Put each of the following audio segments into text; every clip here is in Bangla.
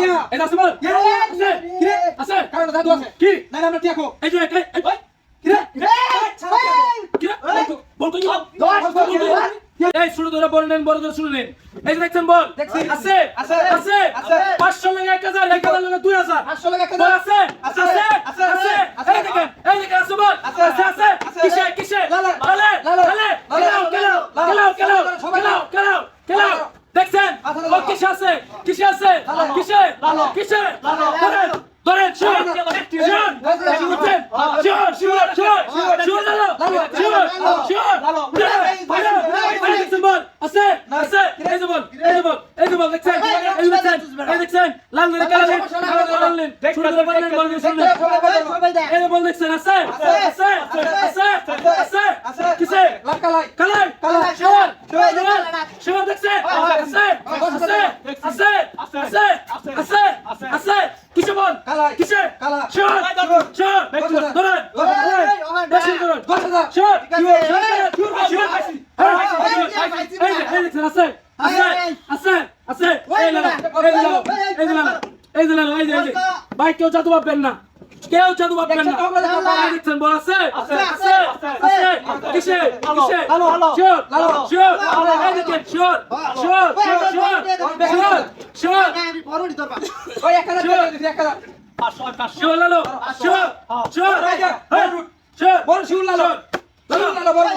ভাইয়া এটা আছে বল আছে কি রে আছে কারণ জাদু আছে কি না না আমরা টিয়া কো এই যে কি রে কি রে বল কই এই শুরু ধরে বল নেন বড় ধরে শুরু নেন এই যে দেখছেন বল আছে আছে আছে 500 লাগে 1000 1000 লাগে 2000 500 লাগে বল আছে আছে আছে আছে এই দেখেন আছে বল আছে আছে কিসে কিসে লালে লালে কেলাও দেখছেন ও কিসে আছে কিসে আছে কিসে কিসে ধরেন শুন বল আছে আছে এই যে বল দেখছেন এই দেখছেন লাল এই বল দেখছেন আছে আছে আছে আছে কিসে কালাই শিওর দেখছেন আছে আছে আছে আছে আছে কিসে বল কিসে শিওর ধরেন বেশি ধরেন শিওর এই দেখছেন আছে আছে আছে এই যে ভাই কেউ জাদু ভাববেন না দেখছেন বল আছে আছে কিসে শিওর এই দেখেন শিওর ওই 1000 শিওর লালো শিওর বড় শিউর লালো বড়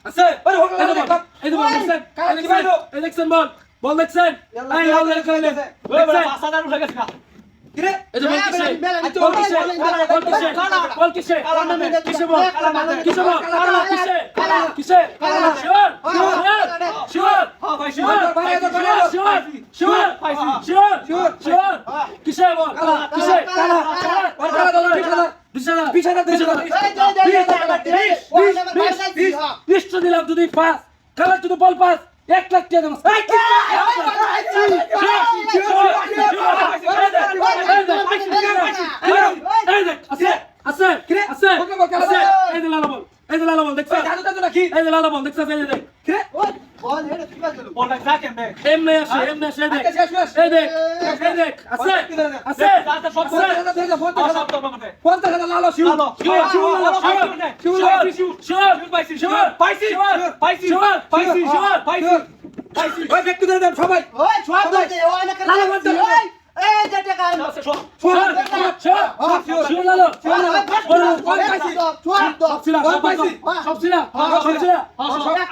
আছে দেখছেন বল দেখছেন কিরে এই যে বল কিসে বল কিসে দিলাম যদি পাস কালার যদি বল পাস 1 লাখ টাকা দেব আছে আছে আছে এই যে লালা বল দেখছ এই যে লালা বল দেখছ এই যে দেখ এমনে আসে দেখ আছে আছে সবাই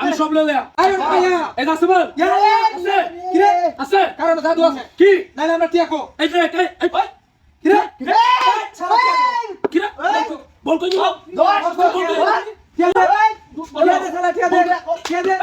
আমি সব লে এটা আছে বল আছে কারণ জাদু আছে কি না না আমরা টিয়া কো এই যে কি রে বল কই টিয়া দে